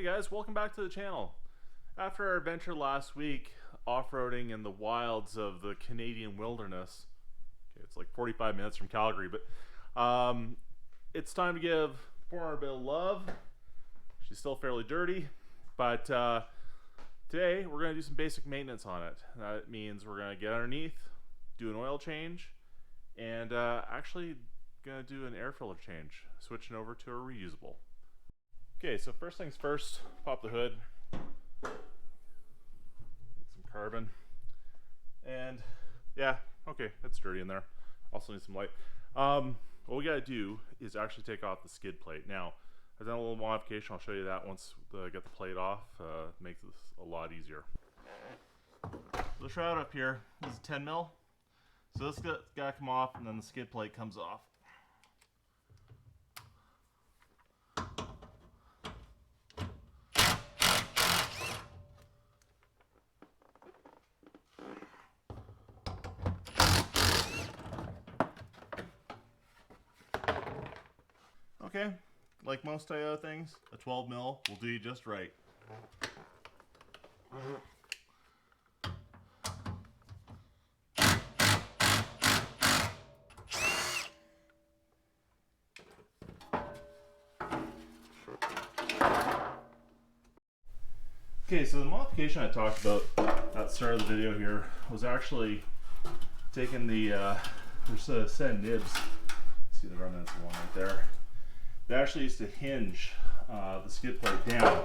Hey guys, welcome back to the channel. After our adventure last week, off-roading in the wilds of the Canadian wilderness, okay, it's like 45 minutes from Calgary, but it's time to give 4Runner a bit of love. She's still fairly dirty, but today we're going to do some basic maintenance on it. That means we're going to get underneath, do an oil change, and actually going to do an air filter change, switching over to a reusable. Okay, so first things first, pop the hood, get some carbon, and yeah, okay, it's dirty in there. Also need some light. What we gotta do is actually take off the skid plate. Now, I've done a little modification. I'll show you that once I get the plate off. Makes this a lot easier. The shroud up here is 10 mil. So this gotta come off, and then the skid plate comes off. Okay, like most Toyota things, a 12 mil will do you just right. Okay, so the modification I talked about at the start of the video here was actually taking the, there's a set of nibs, see the remnants of one right there. They actually used to hinge the skid plate down,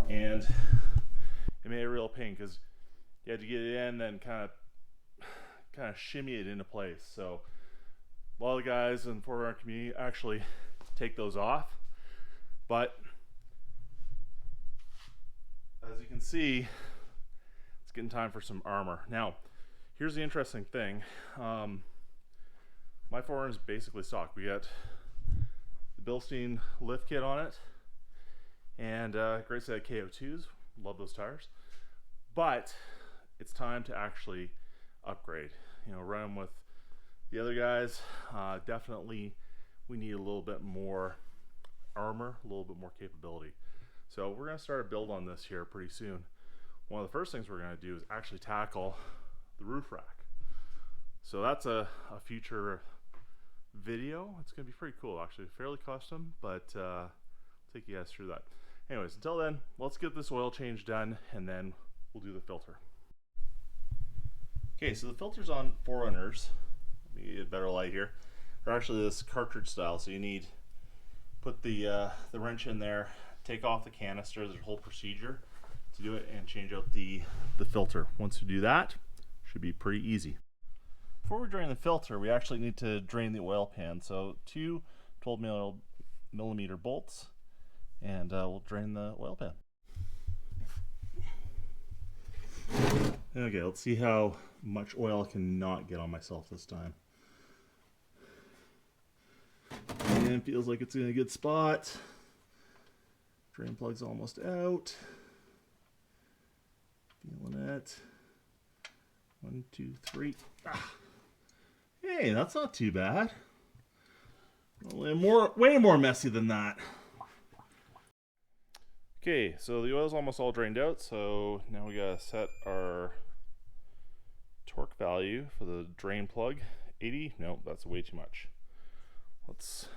and it made a real pain because you had to get it in and kind of shimmy it into place. So a lot of the guys in the 4Runner community actually take those off, but as you can see, it's getting time for some armor. Now, here's the interesting thing. My 4Runner is basically stock. We got Bilstein lift kit on it, and great set of KO2s. Love those tires, but it's time to actually upgrade. You know, run them with the other guys. Definitely, we need a little bit more armor, a little bit more capability. So we're going to start a build on this here pretty soon. One of the first things we're going to do is actually tackle the roof rack. So that's a future video. It's going to be pretty cool, actually. Fairly custom, but I'll take you guys through that. Anyways, until then, let's get this oil change done, and then we'll do the filter. Okay, so the filters on 4Runners, let me get a better light here, are actually this cartridge style. So you need put the wrench in there, take off the canister. There's a whole procedure to do it, and change out the filter. Once you do that, should be pretty easy. Before we drain the filter, we actually need to drain the oil pan. So 2 12mm bolts, and we'll drain the oil pan. Okay, let's see how much oil I can not get on myself this time. And feels like it's in a good spot. Drain plug's almost out. Feeling it. 1, 2, 3. Ah. Hey, that's not too bad. Well, way more messy than that. Okay, so the oil's almost all drained out, so now we gotta set our torque value for the drain plug. 80? No, that's way too much. Let's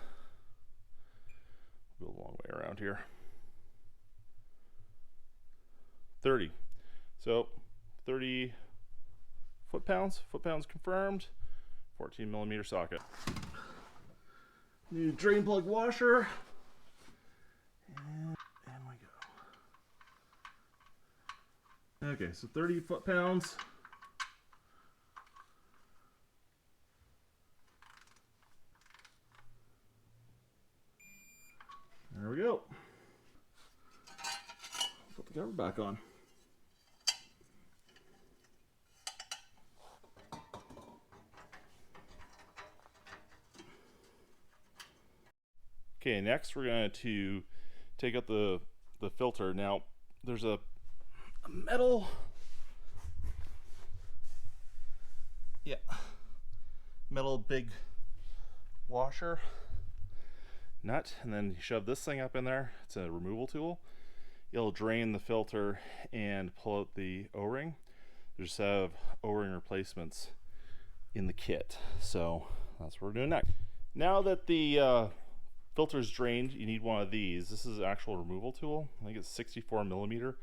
go a long way around here. 30. So 30 foot-pounds. Foot-pounds confirmed. 14mm socket. New drain plug washer. And we go. Okay, so 30 foot-pounds. There we go. Put the cover back on. Okay, next we're going to take out the filter. Now, there's a metal, metal big washer nut, and then you shove this thing up in there. It's a removal tool. it'll drain the filter and pull out the O-ring. They just have O-ring replacements in the kit, so that's what we're doing next. Now that the filter is drained, you need one of these. This is an actual removal tool. I think it's 64 millimeter.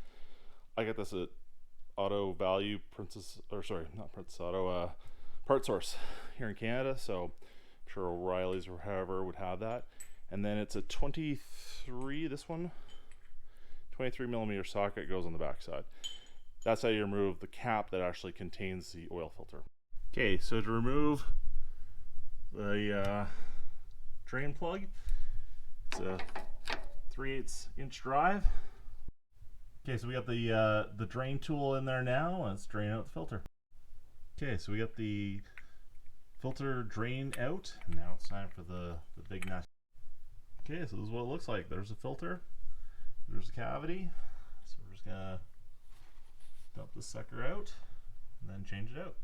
I got this at Auto Value Princess, or sorry, not Princess Auto, Part Source here in Canada. So I'm sure O'Reilly's or whoever would have that. And then it's a 23, this one, 23 millimeter socket goes on the back side. That's how you remove the cap that actually contains the oil filter. Okay, so to remove the drain plug, it's a 3/8 inch drive. Okay, so we got the drain tool in there now. Let's drain out the filter. Okay, so we got the filter drain out. Now it's time for the big nut. Okay, so this is what it looks like. There's a filter. There's a cavity. So we're just gonna dump this sucker out and then change it out.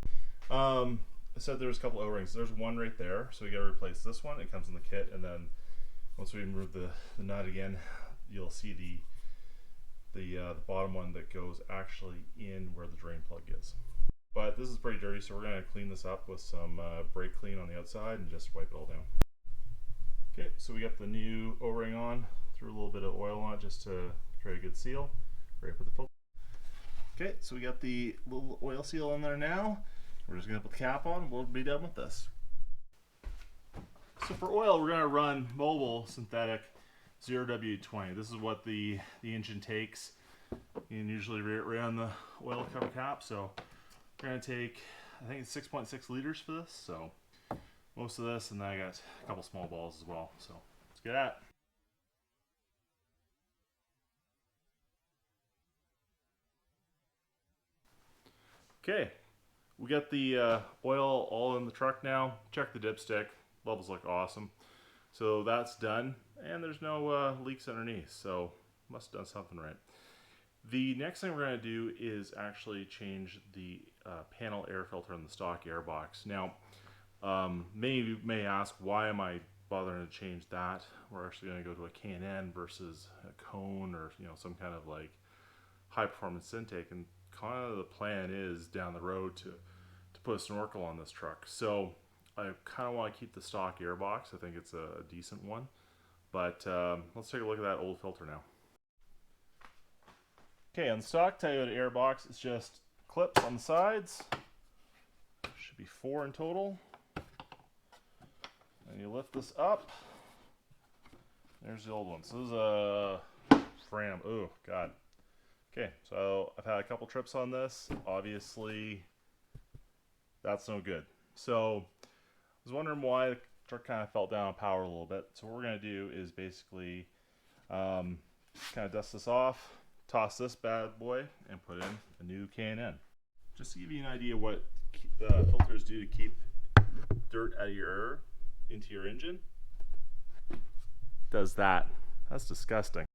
I said there was a couple O-rings. There's one right there, so we gotta replace this one. It comes in the kit, and then once we remove the nut again, you'll see the bottom one that goes actually in where the drain plug is. But this is pretty dirty, so we're gonna clean this up with some brake clean on the outside and just wipe it all down. Okay, so we got the new O-ring on. Threw a little bit of oil on it just to create a good seal. Ready to put the filter. Okay, so we got the little oil seal in there now. We're just gonna put the cap on. We'll be done with this. So for oil, we're gonna run Mobil synthetic 0W20. This is what the engine takes. You can usually right on the oil cover cap. So we're gonna take, I think it's 6.6 liters for this. So most of this, and then I got a couple small balls as well. So let's get at it. Okay, we got the oil all in the truck now. Check the dipstick, levels look awesome. So that's done, and there's no leaks underneath, so must have done something right. The next thing we're going to do is actually change the panel air filter in the stock air box. Now, many of you may ask, why am I bothering to change that? We're actually going to go to a K&N versus a cone, or some kind of like high performance intake, and kind of the plan is down the road to put a snorkel on this truck. So I kind of want to keep the stock air box. I think it's a decent one, but let's take a look at that old filter now. Okay, on the stock Toyota air box, it's just clips on the sides. Should be 4 in total. And you lift this up. There's the old one. So this is a Fram. Oh God. Okay, so I've had a couple trips on this. Obviously, that's no good. So I was wondering why the truck kind of felt down on power a little bit. So what we're going to do is basically kind of dust this off, toss this bad boy, and put in a new K&N. Just to give you an idea what filters do to keep dirt out of your air into your engine. Does that. That's disgusting.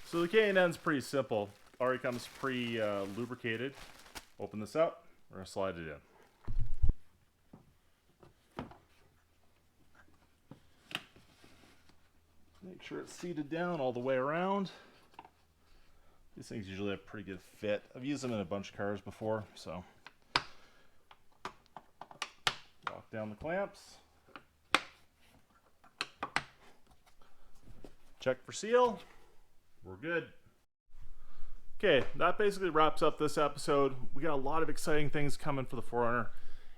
So the K&N's pretty simple. Already comes pre-lubricated. Open this up. We're going to slide it in. Make sure it's seated down all the way around. These things usually have pretty good fit. I've used them in a bunch of cars before, so. Lock down the clamps. Check for seal. We're good. Okay, that basically wraps up this episode. We got a lot of exciting things coming for the 4Runner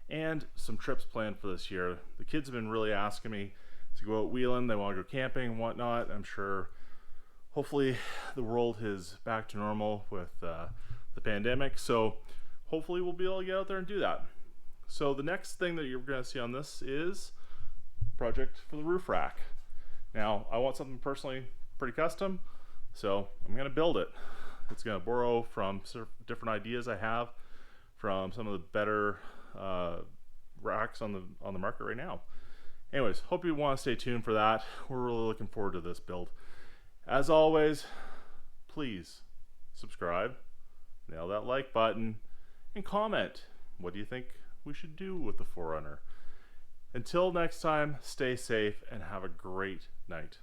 and some trips planned for this year. The kids have been really asking me to go out wheeling. They want to go camping and whatnot. I'm sure hopefully the world is back to normal with the pandemic. So hopefully we'll be able to get out there and do that. So the next thing that you're going to see on this is a project for the roof rack. Now, I want something personally pretty custom, so I'm going to build it. It's going to borrow from different ideas I have from some of the better racks on the market right now. Anyways, hope you want to stay tuned for that. We're really looking forward to this build. As always, please subscribe, nail that like button, and comment. What do you think we should do with the 4Runner? Until next time, stay safe and have a great night.